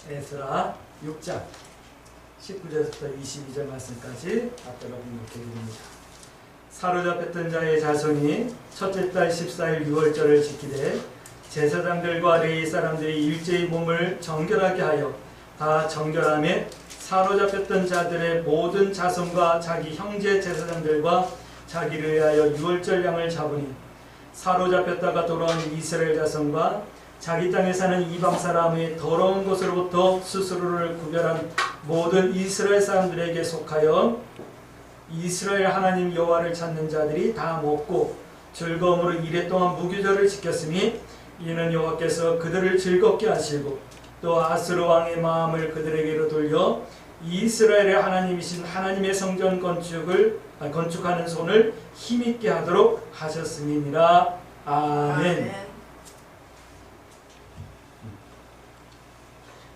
에스라 6장 19절부터 22절 말씀까지 앞으로 공독해 드립니다. 사로잡혔던 자의 자손이 첫째 달 14일 6월절을 지키되 제사장들과 레위 사람들이 일제히 몸을 정결하게 하여 다 정결함에 사로잡혔던 자들의 모든 자손과 자기 형제 제사장들과 자기를 위하여 6월절 양을 잡으니 사로잡혔다가 돌아온 이스라엘 자손과 자기 땅에 사는 이방 사람의 더러운 것으로부터 스스로를 구별한 모든 이스라엘 사람들에게 속하여 이스라엘 하나님 여호와를 찾는 자들이 다 먹고 즐거움으로 이레 동안 무교절을 지켰으니 이는 여호와께서 그들을 즐겁게 하시고 또 아스루 왕의 마음을 그들에게로 돌려 이스라엘의 하나님이신 하나님의 성전 건축하는 손을 힘있게 하도록 하셨음이니라. 아멘.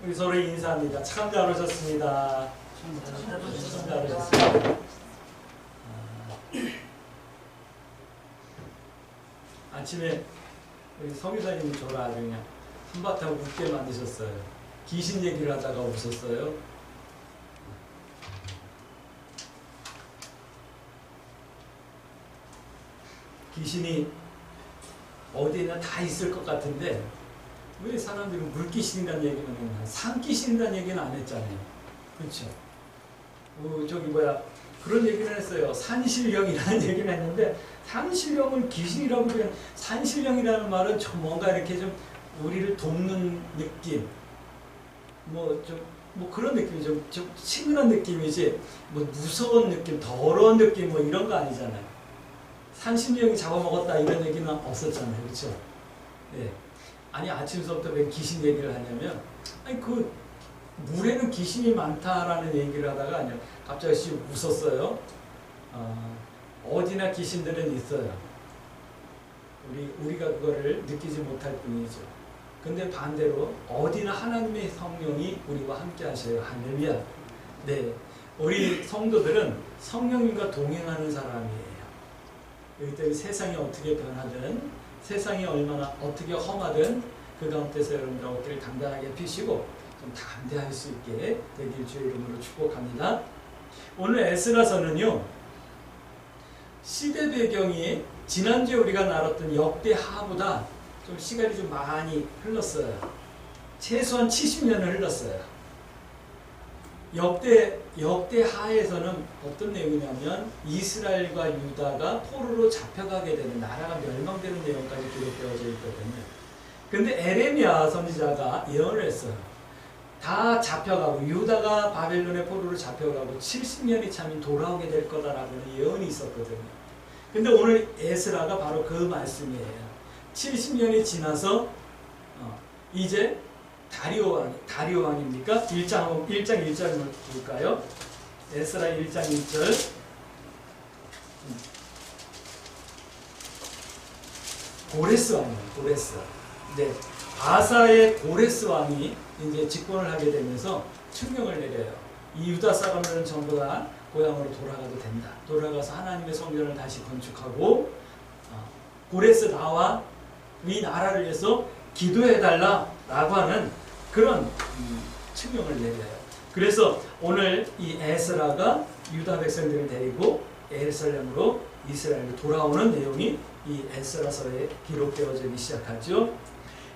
우리 서로 인사합니다. 참 잘 오셨습니다. 참 잘 오셨습니다. 아침에 우리 성유사님이 저를 아주 그냥 한바탕 웃게 만드셨어요. 귀신 얘기를 하다가 웃었어요. 귀신이 어디에나 다 있을 것 같은데 왜 사람들이 물귀신이라는 얘기는 했나? 산귀신이라는 얘기는 안 했잖아요. 그렇죠? 그런 얘기를 했어요. 산신령이라는 얘기를 했는데 산신령은 귀신이라고 그냥 산신령이라는 말은 좀 뭔가 이렇게 좀 우리를 돕는 느낌, 그런 느낌이 좀 친근한 느낌이지 무서운 느낌, 더러운 느낌 이런 거 아니잖아요. 산신령이 잡아먹었다 이런 얘기는 없었잖아요. 그렇죠? 예. 아니 아침서부터 왜 귀신 얘기를 하냐면 그 물에는 귀신이 많다라는 얘기를 하다가 아니요 갑자기 웃었어요. 어디나 귀신들은 있어요. 우리가 그거를 느끼지 못할 뿐이죠. 근데 반대로 어디나 하나님의 성령이 우리와 함께 하셔요. 할렐루야. 네, 우리 성도들은 성령님과 동행하는 사람이에요. 여기 때문에 세상이 어떻게 변하든 세상이 얼마나 어떻게 험하든 그 가운데서 여러분들 어깨를 단단하게 펴시고 좀 담대할 수 있게 되길 주의 이름으로 축복합니다. 오늘 에스라서는요 시대 배경이 지난주에 우리가 나눴던 역대하보다 좀 시간이 좀 많이 흘렀어요. 최소한 70년을 흘렀어요. 역대하에서는 어떤 내용이냐면 이스라엘과 유다가 포로로 잡혀가게 되는, 나라가 멸망되는 내용까지 기록되어져 있거든요. 근데 에레미야 선지자가 예언을 했어요. 다 잡혀가고 유다가 바벨론의 포로로 잡혀가고 70년이 차면 돌아오게 될 거다라는 예언이 있었거든요. 근데 오늘 에스라가 바로 그 말씀이에요. 70년이 지나서 이제 다리오 왕입니까? 1장 1절을 볼까요? 에스라 1장 1절. 고레스 왕이에요. 고레스. 네. 바사의 고레스 왕이 이제 집권을 하게 되면서 칙령을 내려요. 이 유다 사람들은 전부 다 고향으로 돌아가도 된다. 돌아가서 하나님의 성전을 다시 건축하고 고레스 나와 이 나라를 위해서 기도해달라라고 하는 그런 칙령을 내려요. 그래서 오늘 이 에스라가 유다 백성들을 데리고 예루살렘으로 이스라엘로 돌아오는 내용이 이 에스라서에 기록되어지기 시작하죠.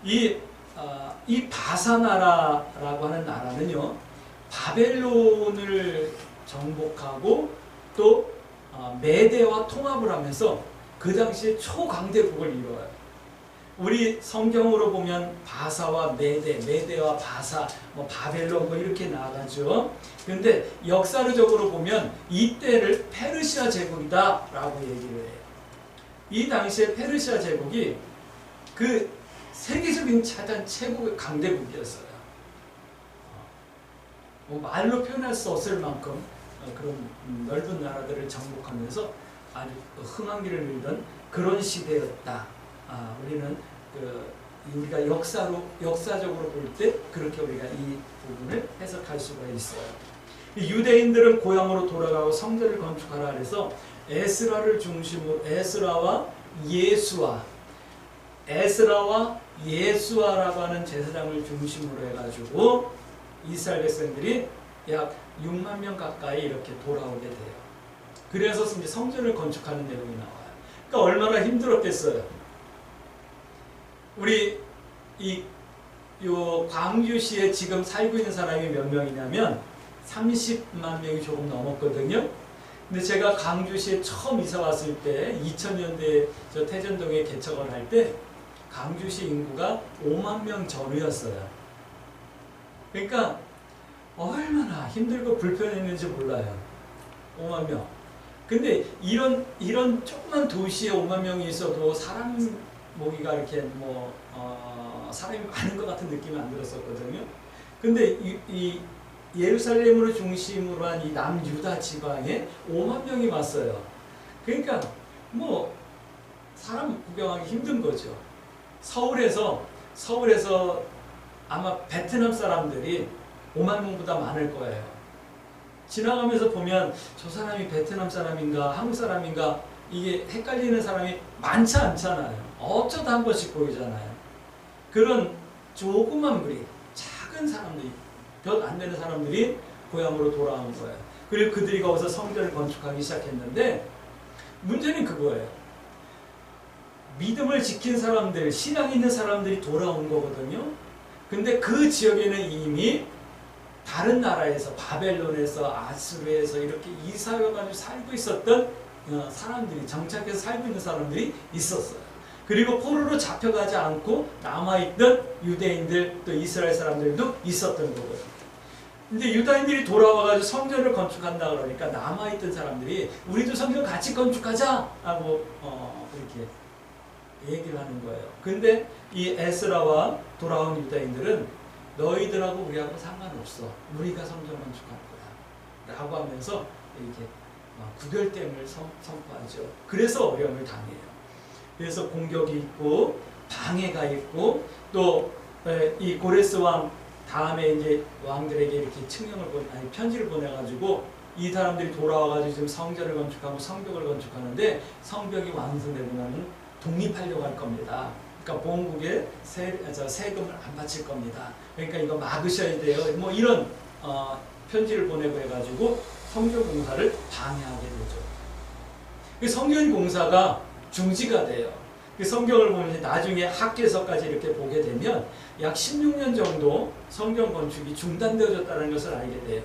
이 바사 나라라고 하는 나라는요 바벨론을 정복하고 또 메대와 통합을 하면서 그 당시에 초강대국을 이루어요. 우리 성경으로 보면 바사와 메대와 바사, 바벨론 이렇게 나가죠. 근데 역사적으로 보면 이때를 페르시아 제국이다라고 얘기를 해요. 이 당시에 페르시아 제국이 그 세계적인 차단 최고의 강대국이었어요. 말로 표현할 수 없을 만큼 그런 넓은 나라들을 정복하면서 아주 흥한 길을 밀던 그런 시대였다. 우리는 우리가 역사적으로 볼 때 그렇게 우리가 이 부분을 해석할 수가 있어요. 유대인들은 고향으로 돌아가고 성전을 건축하라 그래서 에스라를 중심으로 에스라와 예수아라고 하는 제사장을 중심으로 해가지고 이스라엘 백성들이 약 6만 명 가까이 이렇게 돌아오게 돼요. 그래서 이제 성전을 건축하는 내용이 나와요. 그러니까 얼마나 힘들었겠어요. 우리 요 광주시에 지금 살고 있는 사람이 몇 명이냐면 30만 명이 조금 넘었거든요. 근데 제가 광주시에 처음 이사 왔을 때 2000년대에 저 태전동에 개척을 할 때 광주시 인구가 5만 명 전후였어요. 그러니까 얼마나 힘들고 불편했는지 몰라요. 5만 명. 근데 이런 조그만 도시에 5만 명이 있어도 사람 모기가 이렇게 사람이 많은 것 같은 느낌이 안 들었었거든요. 근데 이 예루살렘으로 중심으로 한 이 남유다 지방에 5만 명이 왔어요. 그러니까 뭐 사람 구경하기 힘든 거죠. 서울에서 아마 베트남 사람들이 5만 명보다 많을 거예요. 지나가면서 보면 저 사람이 베트남 사람인가 한국 사람인가 이게 헷갈리는 사람이 많지 않잖아요. 어쩌다 한 번씩 보이잖아요. 그런 조그만 무리, 작은 사람들이, 몇 안 되는 사람들이 고향으로 돌아온 거예요. 그리고 그들이 거기서 성전을 건축하기 시작했는데 문제는 그거예요. 믿음을 지킨 사람들, 신앙 있는 사람들이 돌아온 거거든요. 근데 그 지역에는 이미 다른 나라에서, 바벨론에서, 아수르에서 이렇게 이사해가지고 살고 있었던 사람들이, 정착해서 살고 있는 사람들이 있었어요. 그리고 포로로 잡혀가지 않고 남아있던 유대인들, 또 이스라엘 사람들도 있었던 거고요. 근데 유다인들이 돌아와가지고 성전을 건축한다 그러니까 남아있던 사람들이 우리도 성전 같이 건축하자! 하고 그렇게 얘기를 하는 거예요. 근데 이 에스라와 돌아온 유다인들은 너희들하고 우리하고 상관없어. 우리가 성전 건축할 거야. 라고 하면서 이렇게 구별됨을 선포하죠. 그래서 어려움을 당해요. 그래서 공격이 있고 방해가 있고 또 이 고레스 왕 다음에 이제 왕들에게 이렇게 편지를 보내가지고 이 사람들이 돌아와가지고 지금 성전을 건축하고 성벽을 건축하는데 성벽이 완성되고 나면 독립하려고 할 겁니다. 그러니까 본국에 세금을 안 바칠 겁니다. 그러니까 이거 막으셔야 돼요. 뭐 이런 편지를 보내고 해가지고 성전 공사를 방해하게 되죠. 성전 공사가 중지가 돼요. 성경을 보면 나중에 학계서까지 이렇게 보게 되면 약 16년 정도 성전 건축이 중단되어졌다는 것을 알게 돼요.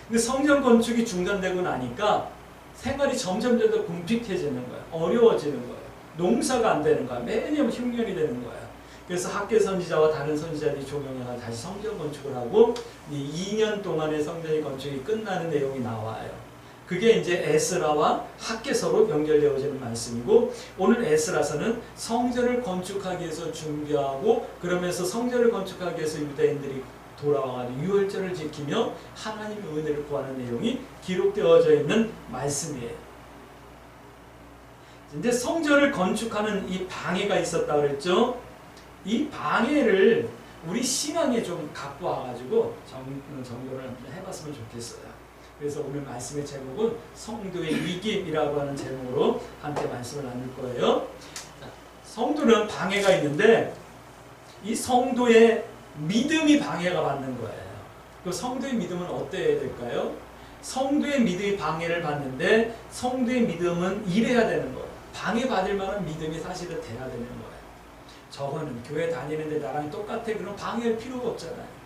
근데 성전 건축이 중단되고 나니까 생활이 점점 더 궁핍해지는 거예요. 어려워지는 거예요. 농사가 안 되는 거야. 매년 흉년이 되는 거야. 그래서 학계 선지자와 다른 선지자들이 조명해서 다시 성전 건축을 하고 2년 동안의 성전 건축이 끝나는 내용이 나와요. 그게 이제 에스라와 학계서로 연결되어지는 말씀이고 오늘 에스라서는 성전을 건축하기 위해서 준비하고 그러면서 성전을 건축하기 위해서 유대인들이 돌아와가지고 유월절을 지키며 하나님의 은혜를 구하는 내용이 기록되어져 있는 말씀이에요. 근데 성전을 건축하는 이 방해가 있었다 그랬죠. 이 방해를 우리 신앙에 좀 갖고 와가지고 정돈을 해봤으면 좋겠어요. 그래서 오늘 말씀의 제목은 성도의 위기이라고 하는 제목으로 함께 말씀을 나눌 거예요. 성도는 방해가 있는데 이 성도의 믿음이 방해가 받는 거예요. 그 성도의 믿음은 어때야 될까요? 성도의 믿음이 방해를 받는데 성도의 믿음은 이래야 되는 거예요. 방해받을 만한 믿음이 사실은 돼야 되는 거예요. 저거는 교회 다니는데 나랑 똑같아. 그럼 방해할 필요가 없잖아요.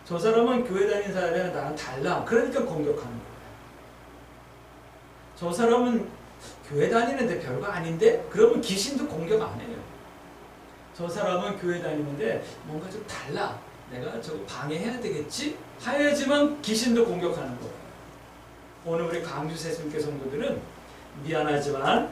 저 사람은 교회 다니는 사람이랑 나랑 달라. 그러니까 공격하는 거예요. 저 사람은 교회 다니는데 별거 아닌데? 그러면 귀신도 공격 안 해요. 저 사람은 교회 다니는데 뭔가 좀 달라. 내가 저거 방해해야 되겠지? 해야지만 귀신도 공격하는 거예요. 오늘 우리 광주 새순교 성도들은 미안하지만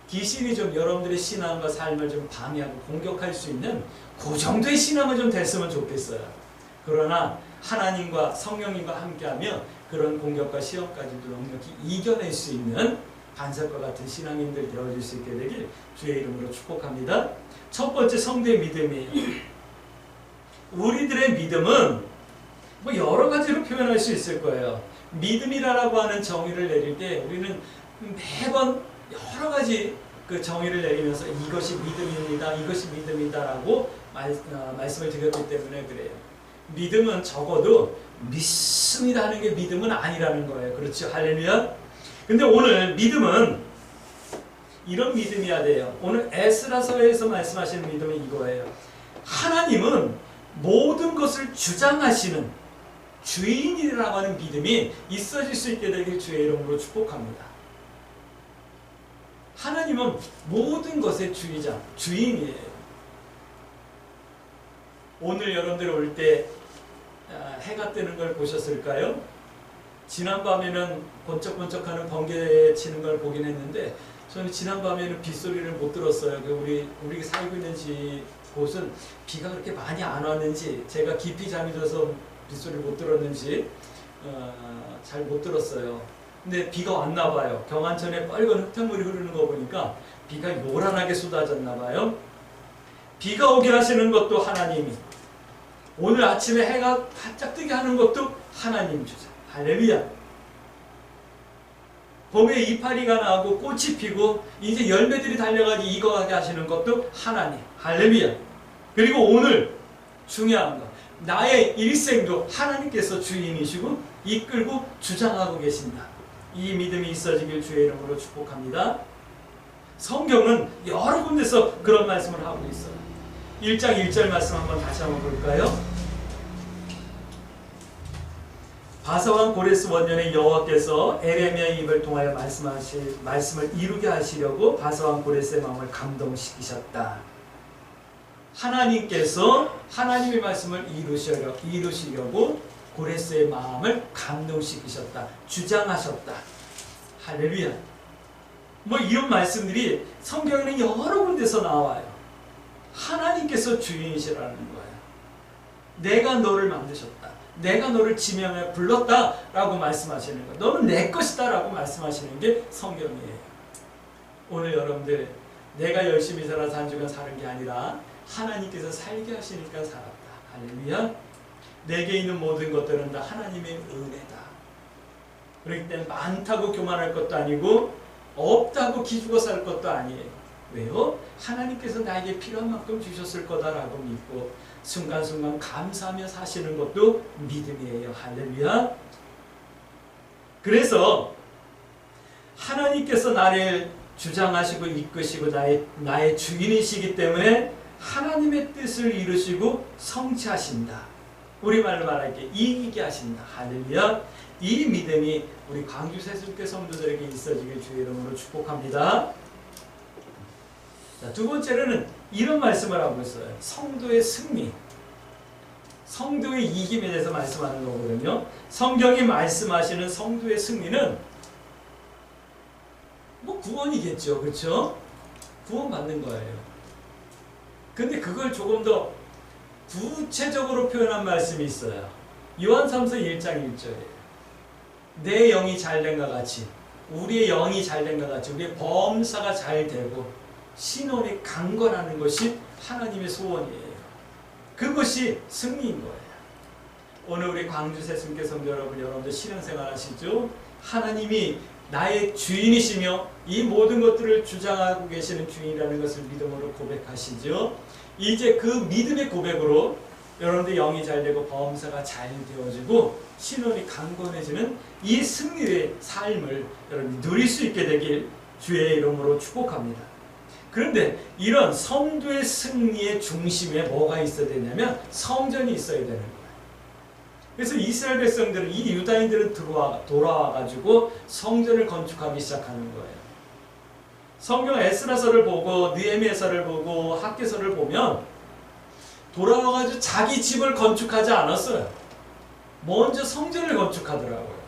귀신이 좀 여러분들의 신앙과 삶을 좀 방해하고 공격할 수 있는 그 정도의 신앙은 좀 됐으면 좋겠어요. 그러나 하나님과 성령님과 함께하며 그런 공격과 시험까지도 넉넉히 이겨낼 수 있는 반석과 같은 신앙인들 되어줄 수 있게 되길 주의 이름으로 축복합니다. 첫 번째 성도의 믿음이에요. 우리들의 믿음은 뭐 여러 가지로 표현할 수 있을 거예요. 믿음이라고 하는 정의를 내릴 때 우리는 매번 여러 가지 그 정의를 내리면서 이것이 믿음입니다. 이것이 믿음이다라고 말씀을 드렸기 때문에 그래요. 믿음은 적어도 믿습니다 하는 게 믿음은 아니라는 거예요. 그렇죠? 할렐루야. 근데 오늘 믿음은 이런 믿음이어야 돼요. 오늘 에스라서에서 말씀하시는 믿음은 이거예요. 하나님은 모든 것을 주장하시는 주인이라고 하는 믿음이 있어질 수 있게 되길 주의 이름으로 축복합니다. 하나님은 모든 것의 주이자, 주인이에요. 오늘 여러분들 올 때 해가 뜨는 걸 보셨을까요? 지난밤에는 번쩍번쩍하는 번개 치는 걸 보긴 했는데 저는 지난밤에는 빗소리를 못 들었어요. 우리 살고 있는 곳은 비가 그렇게 많이 안 왔는지 제가 깊이 잠이 들어서 빗소리를 못 들었는지 잘 못 들었어요. 근데 비가 왔나 봐요. 경안천에 빨간 흙탕물이 흐르는 거 보니까 비가 요란하게 쏟아졌나 봐요. 비가 오게 하시는 것도 하나님이, 오늘 아침에 해가 바짝 뜨게 하는 것도 하나님 주자. 할렐루야. 봄에 이파리가 나고 꽃이 피고 이제 열매들이 달려가지고 익어가게 하시는 것도 하나님. 할렐루야. 그리고 오늘 중요한 거, 나의 일생도 하나님께서 주인이시고 이끌고 주장하고 계신다. 이 믿음이 있어지길 주의 이름으로 축복합니다. 성경은 여러 군데서 그런 말씀을 하고 있어요. 1장 1절 말씀 한번 다시 한번 볼까요? 바사왕 고레스 원년에 여호와께서 에레미야의 입을 통하여 말씀을 이루게 하시려고 바사왕 고레스의 마음을 감동시키셨다. 하나님께서 하나님의 말씀을 이루시려고 고레스의 마음을 감동시키셨다. 주장하셨다. 할렐루야. 뭐 이런 말씀들이 성경에는 여러 군데서 나와요. 하나님께서 주인이시라는 거예요. 내가 너를 만드셨다. 내가 너를 지명해 불렀다 라고 말씀하시는 거예요. 너는 내 것이다 라고 말씀하시는 게 성경이에요. 오늘 여러분들, 내가 열심히 살아서 한 주간 사는 게 아니라 하나님께서 살게 하시니까 살았다. 할렐루야. 내게 있는 모든 것들은 다 하나님의 은혜다. 그렇기 때문에 많다고 교만할 것도 아니고 없다고 기죽어 살 것도 아니에요. 왜요? 하나님께서 나에게 필요한 만큼 주셨을 거다라고 믿고 순간순간 감사하며 사시는 것도 믿음이에요. 할렐루야. 그래서 하나님께서 나를 주장하시고 이끄시고 나의 주인이시기 때문에 하나님의 뜻을 이루시고 성취하신다. 우리말로 말할게, 이기게 하신다. 할렐루야. 이 믿음이 우리 광주 세술교 성도들에게 있어지길 주의 이름으로 축복합니다. 자, 두 번째로는 이런 말씀을 하고 있어요. 성도의 승리, 성도의 이김에 대해서 말씀하는 거거든요. 성경이 말씀하시는 성도의 승리는 뭐 구원이겠죠. 그렇죠? 구원받는 거예요. 근데 그걸 조금 더 구체적으로 표현한 말씀이 있어요. 요한삼서 1장 1절에 내 영이 잘된과 같이, 우리의 영이 잘된과 같이 우리의 범사가 잘 되고 신원이 강건하는 것이 하나님의 소원이에요. 그것이 승리인 거예요. 오늘 우리 광주 세순교 성도 여러분들 신앙생활 하시죠? 하나님이 나의 주인이시며 이 모든 것들을 주장하고 계시는 주인이라는 것을 믿음으로 고백하시죠? 이제 그 믿음의 고백으로 여러분들 영이 잘 되고 범사가 잘 되어지고 신원이 강건해지는 이 승리의 삶을 여러분이 누릴 수 있게 되길 주의 이름으로 축복합니다. 그런데 이런 성도의 승리의 중심에 뭐가 있어야 되냐면 성전이 있어야 되는 거예요. 그래서 이스라엘 백성들은, 이 유다인들은 돌아와가지고 성전을 건축하기 시작하는 거예요. 성경 에스라서를 보고 느헤미야서를 보고 학개서를 보면 돌아와가지고 자기 집을 건축하지 않았어요. 먼저 성전을 건축하더라고요.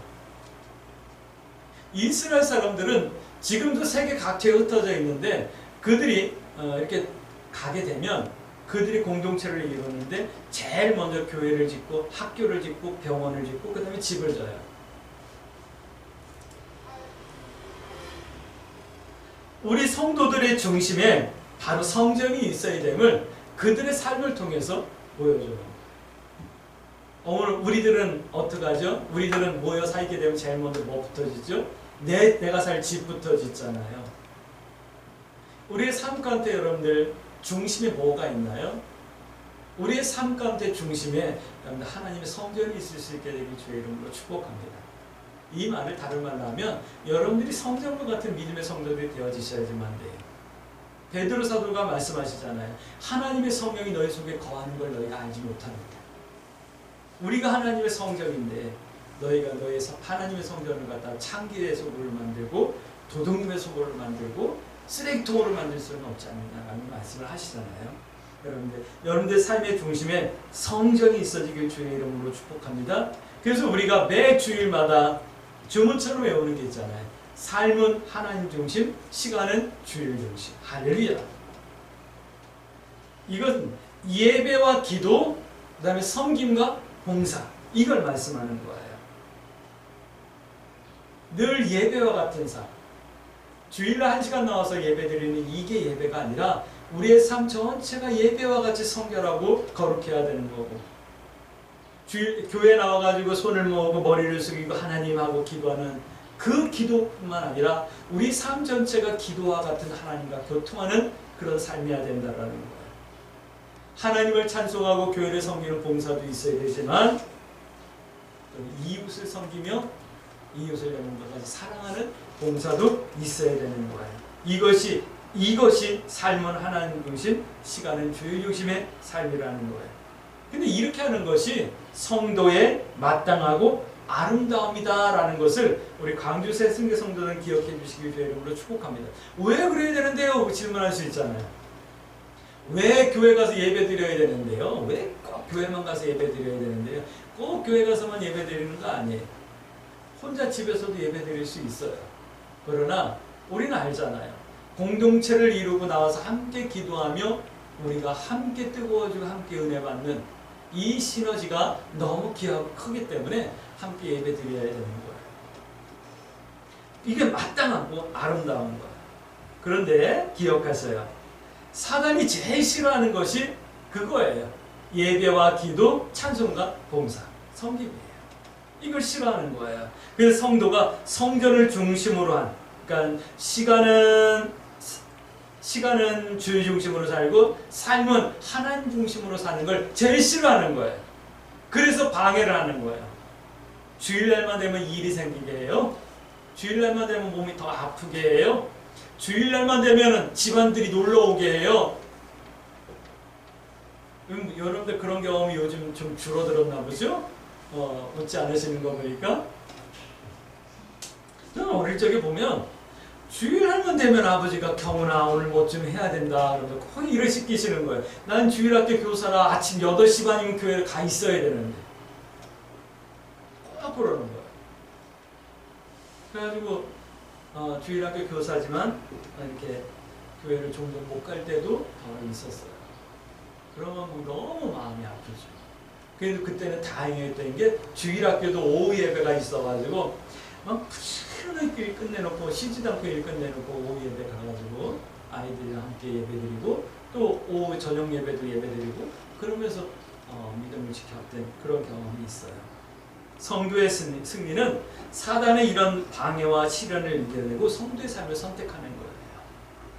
이스라엘 사람들은 지금도 세계 각지에 흩어져 있는데 그들이 이렇게 가게 되면 그들이 공동체를 이루는데 제일 먼저 교회를 짓고 학교를 짓고 병원을 짓고 그 다음에 집을 져요. 우리 성도들의 중심에 바로 성전이 있어야 됨을 그들의 삶을 통해서 보여줘요. 오늘 우리들은 어떡하죠? 우리들은 모여 살게 되면 제일 먼저 뭐부터 짓죠? 내가 살 집부터 짓잖아요. 우리의 삶 가운데 여러분들 중심에 뭐가 있나요? 우리의 삶 가운데 중심에 하나님의 성전이 있을 수 있게 되길 주의 이름으로 축복합니다. 이 말을 다른 말로 하면 여러분들이 성전과 같은 믿음의 성도들이 되어지셔야지만 돼요. 베드로 사도가 말씀하시잖아요. 하나님의 성령이 너희 속에 거하는 걸 너희가 알지 못합니다. 우리가 하나님의 성전인데 너희가 너희 하나님의 성전을 갖다가 창기의 소굴을 만들고 도둑놈의 소굴을 만들고 쓰레기통으로 만들 수는 없지 않느냐라는 말씀을 하시잖아요. 여러분들 삶의 중심에 성전이 있어지길 주의 이름으로 축복합니다. 그래서 우리가 매 주일마다 주문처럼 외우는 게 있잖아요. 삶은 하나님 중심, 시간은 주일 중심. 할렐루야. 이건 예배와 기도, 그 다음에 섬김과 봉사, 이걸 말씀하는 거예요. 늘 예배와 같은 삶. 주일날 1시간 나와서 예배드리는 이게 예배가 아니라 우리의 삶 전체가 예배와 같이 성결하고 거룩해야 되는 거고, 교회 나와가지고 손을 모으고 머리를 숙이고 하나님하고 기도하는 그 기도뿐만 아니라 우리 삶 전체가 기도와 같은 하나님과 교통하는 그런 삶이어야 된다라는 거예요. 하나님을 찬송하고 교회를 섬기는 봉사도 있어야 되지만 또 이웃을 섬기며 이웃을 여러분과 같이 사랑하는 봉사도 있어야 되는 거예요. 이것이 삶은 하나님 중심, 시간은 주일 중심의 삶이라는 거예요. 근데 이렇게 하는 것이 성도의 마땅하고 아름다움이다라는 것을 우리 광주 새승계 성도들은 기억해 주시길 주의 이름으로 축복합니다. 왜 그래야 되는데요? 질문할 수 있잖아요. 왜 교회 가서 예배 드려야 되는데요? 왜 꼭 교회만 가서 예배 드려야 되는데요? 꼭 교회 가서만 예배 드리는 거 아니에요. 혼자 집에서도 예배 드릴 수 있어요. 그러나 우리는 알잖아요. 공동체를 이루고 나와서 함께 기도하며 우리가 함께 뜨거워지고 함께 은혜 받는 이 시너지가 너무 귀하고 크기 때문에 함께 예배 드려야 되는 거예요. 이게 마땅하고 아름다운 거예요. 그런데 기억하세요. 사단이 제일 싫어하는 것이 그거예요. 예배와 기도, 찬송과 봉사, 섬김이에요. 이걸 싫어하는 거예요. 그래서 성도가 성전을 중심으로 한, 그러니까 시간은 주의 중심으로 살고 삶은 하나님 중심으로 사는 걸 제일 싫어하는 거예요. 그래서 방해를 하는 거예요. 주일날만 되면 일이 생기게 해요. 주일날만 되면 몸이 더 아프게 해요. 주일날만 되면 집안들이 놀러 오게 해요. 여러분들 그런 경험이 요즘 좀 줄어들었나 보죠? 웃지 않으시는 거 보니까. 저는 어릴 적에 보면 주일날만 되면 아버지가 경훈아 오늘 뭐 좀 해야 된다 그러면 거의 일을 시키시는 거예요. 난 주일학교 교사라 아침 8시 반이면 교회에 가 있어야 되는데 꼭 그러는 거예요. 그래가지고 주일학교 교사지만 이렇게 교회를 종종 못 갈 때도 있었어요. 그러면 너무 마음이 아프죠. 그래도 그때는 다행이었던 게 주일학교도 오후 예배가 있어가지고 막 푸르는 일 끝내놓고 쉬지도 않고 일 끝내놓고 오후 예배 가가지고 아이들이랑 함께 예배드리고 또 오후 저녁 예배도 예배드리고 그러면서 믿음을 지켰던 그런 경험이 있어요. 성도의 승리는 사단의 이런 방해와 시련을 이겨내고 성도의 삶을 선택하는 거예요.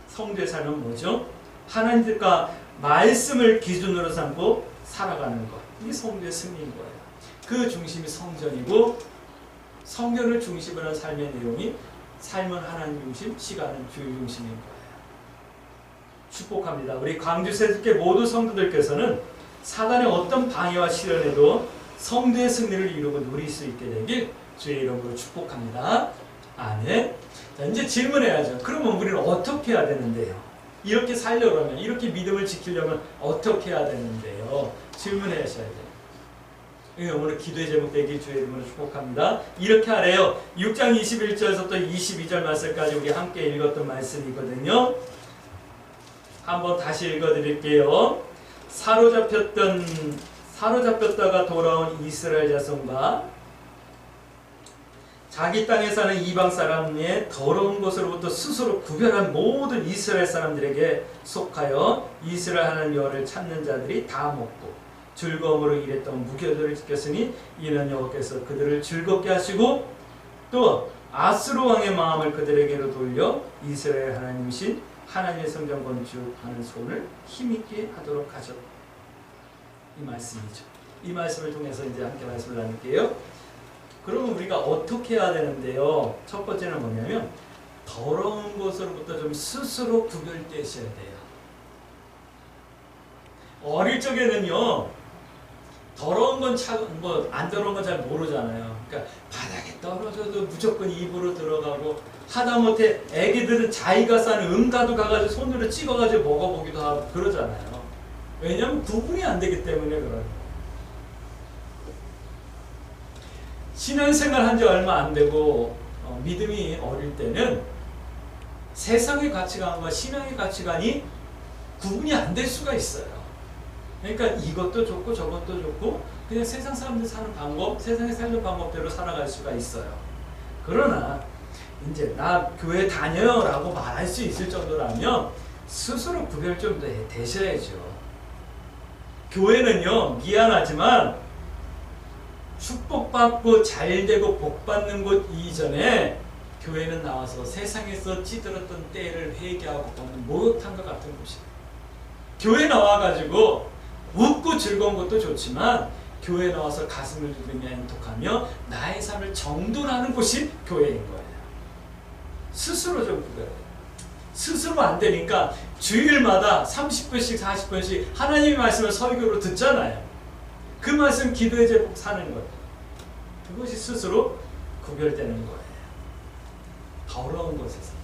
성도의 삶은 뭐죠? 하나님과 말씀을 기준으로 삼고 살아가는 것. 이게 성도의 승리인 거예요. 그 중심이 성전이고 성전을 중심으로 한 삶의 내용이 삶은 하나님 중심, 시간은 주의 중심인 거예요. 축복합니다. 우리 광주 새롭게 모두 성도들께서는 사단의 어떤 방해와 시련에도 성도의 승리를 이루고 누릴 수 있게 되길 주의 이름으로 축복합니다. 아멘. 자, 이제 질문해야죠. 그러면 우리는 어떻게 해야 되는데요? 이렇게 살려면, 이렇게 믿음을 지키려면 어떻게 해야 되는데요? 질문하셔야 돼요. 오늘 기도의 제목 되기 주의 이름으로 축복합니다. 이렇게 하래요. 6장 21절에서부터 22절 말씀까지 우리 함께 읽었던 말씀이거든요. 한번 다시 읽어드릴게요. 사로잡혔다가 돌아온 이스라엘 자손과 자기 땅에 사는 이방 사람의 더러운 것으로부터 스스로 구별한 모든 이스라엘 사람들에게 속하여 이스라엘 하나님 여호와를 찾는 자들이 다 먹고 즐거움으로 일했던 무교절을 지켰으니 이는 여호와께서 그들을 즐겁게 하시고 또 아스루 왕의 마음을 그들에게로 돌려 이스라엘 하나님이신 하나님의 성전 건축하는 손을 힘있게 하도록 하셨다. 이 말씀이죠. 이 말씀을 통해서 이제 함께 말씀을 나눌게요. 그러면 우리가 어떻게 해야 되는데요? 첫 번째는 뭐냐면 더러운 것으로부터 좀 스스로 구별되셔야 돼요. 어릴 적에는요, 더러운 건 안 더러운 건 잘 모르잖아요. 그러니까 바닥에 떨어져도 무조건 입으로 들어가고, 하다못해 애기들은 자기가 싸는 응가도 가가지고 손으로 찍어가지고 먹어보기도 하고 그러잖아요. 왜냐하면 구분이 안 되기 때문에 그런 거예요. 신앙생활 한 지 얼마 안 되고 믿음이 어릴 때는 세상의 가치관과 신앙의 가치관이 구분이 안 될 수가 있어요. 그러니까 이것도 좋고 저것도 좋고 그냥 세상 사람들 사는 방법, 세상에 살는 방법대로 살아갈 수가 있어요. 그러나 이제 나 교회 다녀요 라고 말할 수 있을 정도라면 스스로 구별 좀 되셔야죠. 교회는요, 미안하지만 축복받고 잘되고 복받는 곳 이전에 교회는 나와서 세상에서 찌들었던 때를 회개하고 받는 목욕탕과 같은 곳이에요. 교회 나와가지고 웃고 즐거운 것도 좋지만 교회 나와서 가슴을 두드리며 행복하며 나의 삶을 정돈하는 곳이 교회인 거예요. 스스로 좀 구별해요. 스스로 안 되니까 주일마다 30분씩 40분씩 하나님의 말씀을 설교로 듣잖아요. 그 말씀 기도의 제복 사는 거예요. 그것이 스스로 구별되는 거예요. 더러운 곳에서.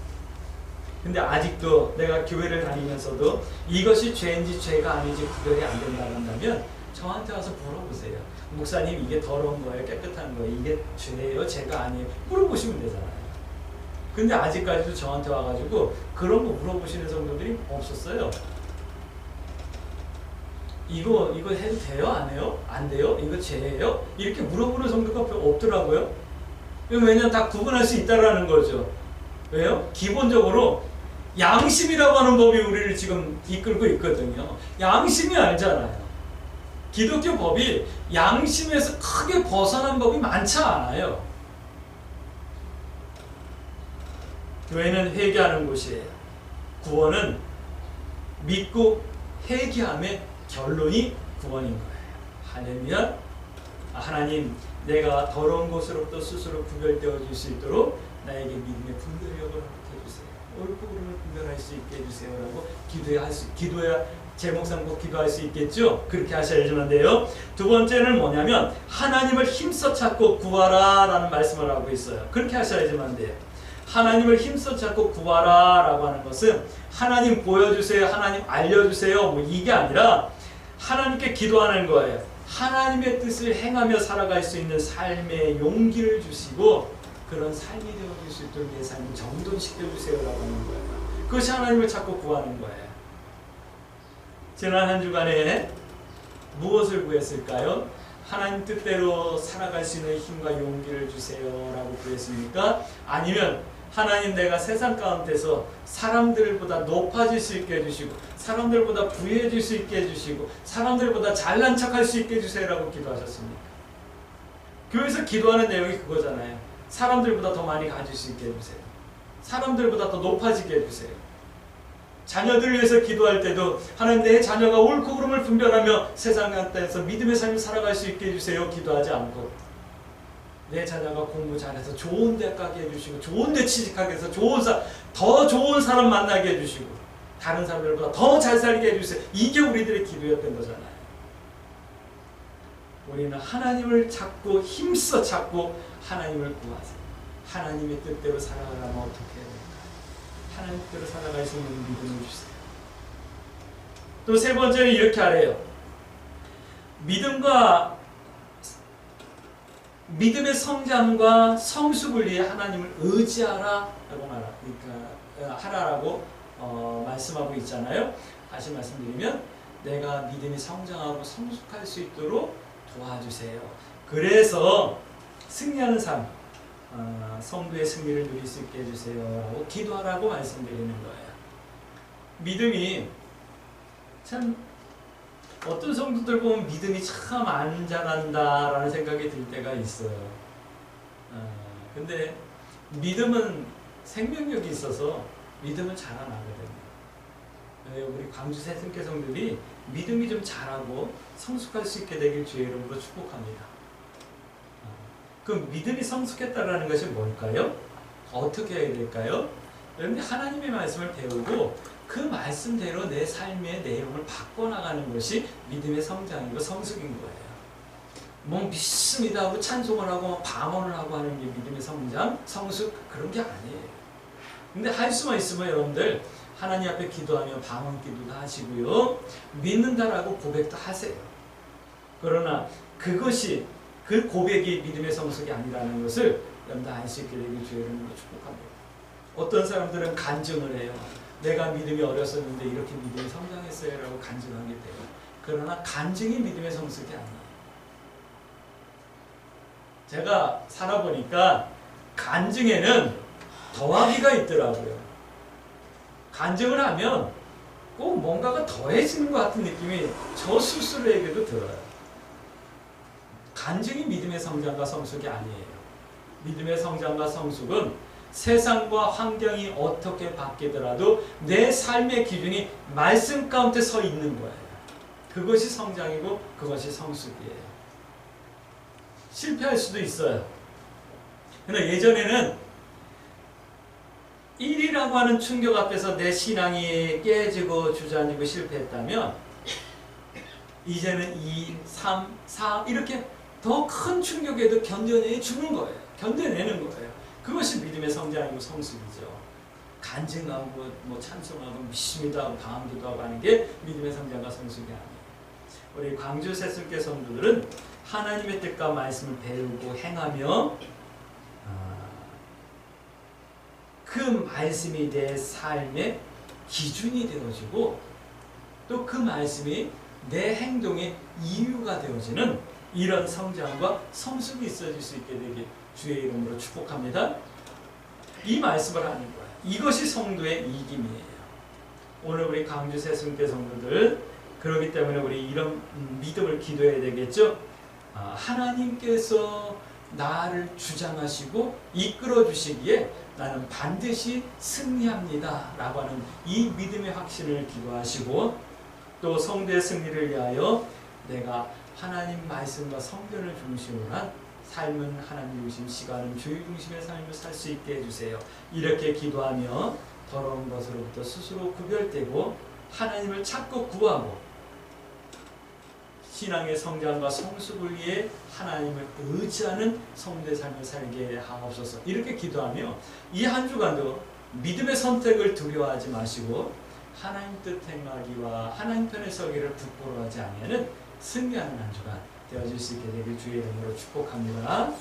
근데 아직도 내가 교회를 다니면서도 이것이 죄인지 죄가 아닌지 구별이 안 된다고 한다면 저한테 와서 물어보세요. 목사님, 이게 더러운 거예요? 깨끗한 거예요? 이게 죄예요? 죄가 아니에요? 물어보시면 되잖아요. 근데 아직까지도 저한테 와가지고 그런 거 물어보시는 성도들이 없었어요. 이거 해도 돼요? 안 해요? 안 돼요? 이거 죄예요? 이렇게 물어보는 성도가 별로 없더라고요. 왜냐면 다 구분할 수 있다라는 거죠. 왜요? 기본적으로 양심이라고 하는 법이 우리를 지금 이끌고 있거든요. 양심이 알잖아요. 기독교 법이 양심에서 크게 벗어난 법이 많지 않아요. 교회는 회개하는 곳이에요. 구원은 믿고 회개함의 결론이 구원인 거예요. 할렐루야. 하나님, 내가 더러운 것으로부터 스스로 구별되어질 수 있도록 나에게 믿음의 분별력을 허락해 주세요. 옳고 그름을 분별할 수 있게 해주세요. 라고 기도해야 제목 삼고 기도할 수 있겠죠? 그렇게 하셔야지만 돼요. 두 번째는 뭐냐면 하나님을 힘써 찾고 구하라 라는 말씀을 하고 있어요. 그렇게 하셔야지만 돼요. 하나님을 힘써 찾고 구하라 라고 하는 것은 하나님 보여주세요, 하나님 알려주세요, 뭐 이게 아니라 하나님께 기도하는 거예요. 하나님의 뜻을 행하며 살아갈 수 있는 삶의 용기를 주시고 그런 삶이 되어질 수 있도록 내 삶을 정돈시켜주세요라고 하는 거예요. 그것이 하나님을 찾고 구하는 거예요. 지난 한 주간에 무엇을 구했을까요? 하나님 뜻대로 살아갈 수 있는 힘과 용기를 주세요라고 구했습니까? 아니면 하나님, 내가 세상 가운데서 사람들보다 높아질 수 있게 해주시고 사람들보다 부유해질 수 있게 해주시고 사람들보다 잘난 척할 수 있게 해주세요라고 기도하셨습니까? 교회에서 기도하는 내용이 그거잖아요. 사람들보다 더 많이 가질 수 있게 해주세요. 사람들보다 더 높아지게 해주세요. 자녀들을 위해서 기도할 때도 하나님, 내 자녀가 옳고 그름을 분별하며 세상 가운데서 믿음의 삶을 살아갈 수 있게 해주세요 기도하지 않고, 내 자녀가 공부 잘해서 좋은 데 가게 해주시고 좋은 데 취직하게 해서 더 좋은 사람 만나게 해주시고 다른 사람들보다 더 잘 살게 해주세요. 이게 우리들의 기도였던 거잖아요. 우리는 하나님을 찾고 힘써 찾고 하나님을 구하세요. 하나님의 뜻대로 살아가려면 어떻게 해야 될까? 하나님 뜻대로 살아갈 수 있는 믿음을 주세요. 또 세 번째는 이렇게 하래요. 믿음의 성장과 성숙을 위해 하나님을 의지하라 라고 하라라고 말씀하고 있잖아요. 다시 말씀드리면 내가 믿음이 성장하고 성숙할 수 있도록 도와주세요. 그래서 승리하는 삶, 성도의 승리를 누릴 수 있게 해주세요 라고 기도하라고 말씀드리는 거예요. 믿음이 참 어떤 성도들 보면 믿음이 참 안 자란다라는 생각이 들 때가 있어요. 근데 믿음은 생명력이 있어서 믿음은 자라나거든요. 우리 광주 새순교 성도들이 믿음이 좀 자라고 성숙할 수 있게 되길 주의 이름으로 축복합니다. 그럼 믿음이 성숙했다라는 것이 뭘까요? 어떻게 해야 될까요? 여러분들 하나님의 말씀을 배우고 그 말씀대로 내 삶의 내용을 바꿔나가는 것이 믿음의 성장이고 성숙인 거예요. 뭐 믿습니다 하고 찬송을 하고 방언을 하고 하는 게 믿음의 성장, 성숙 그런 게 아니에요. 근데 할 수만 있으면 여러분들 하나님 앞에 기도하며 방언 기도도 하시고요. 믿는다라고 고백도 하세요. 그러나 그것이 그 고백이 믿음의 성숙이 아니라는 것을 여러분들 알 수 있게 되길 주의 이름으로 축복합니다. 어떤 사람들은 간증을 해요. 내가 믿음이 어렸었는데 이렇게 믿음이 성장했어요 라고 간증하게 돼요. 그러나 간증이 믿음의 성숙이 아니에요. 제가 살아보니까 간증에는 더하기가 있더라고요. 간증을 하면 꼭 뭔가가 더해지는 것 같은 느낌이 저 스스로에게도 들어요. 간증이 믿음의 성장과 성숙이 아니에요. 믿음의 성장과 성숙은 세상과 환경이 어떻게 바뀌더라도 내 삶의 기준이 말씀 가운데 서 있는 거예요. 그것이 성장이고 그것이 성숙이에요. 실패할 수도 있어요. 그러나 예전에는 1이라고 하는 충격 앞에서 내 신앙이 깨지고 주저앉고 실패했다면 이제는 2, 3, 4 이렇게 더 큰 충격에도 견뎌내 주는 거예요. 견뎌내는 거예요. 그것이 믿음의 성장이고 성숙이죠. 간증하고 뭐 찬송하고 믿습니다 하고 방언기도하고 하는 게 믿음의 성장과 성숙이 아니에요. 우리 광주 새순교 성도들은 하나님의 뜻과 말씀을 배우고 행하며 그 말씀이 내 삶의 기준이 되어지고 또 그 말씀이 내 행동의 이유가 되어지는 이런 성장과 성숙이 있어질 수 있게 되길 주의 이름으로 축복합니다. 이 말씀을 하는 거예요. 이것이 성도의 이김이에요. 오늘 우리 광주 새순교 성도들 그렇기 때문에 우리 이런 믿음을 기도해야 되겠죠. 하나님께서 나를 주장하시고 이끌어 주시기에 나는 반드시 승리합니다 라고 하는 이 믿음의 확신을 기도하시고 또 성도의 승리를 위하여 내가 하나님 말씀과 성전을 중심으로 한 삶은 하나님 중심, 시간은 주의 중심의 삶을 살 수 있게 해주세요. 이렇게 기도하며 더러운 것으로부터 스스로 구별되고 하나님을 찾고 구하고 신앙의 성장과 성숙을 위해 하나님을 의지하는 성도의 삶을 살게 하옵소서. 이렇게 기도하며 이 한 주간도 믿음의 선택을 두려워하지 마시고 하나님 뜻 행하기와 하나님 편에 서기를 부끄러워하지 아니하는 승리하는 한 주간 되어질 수 있게 되길 주의 이름으로 축복합니다.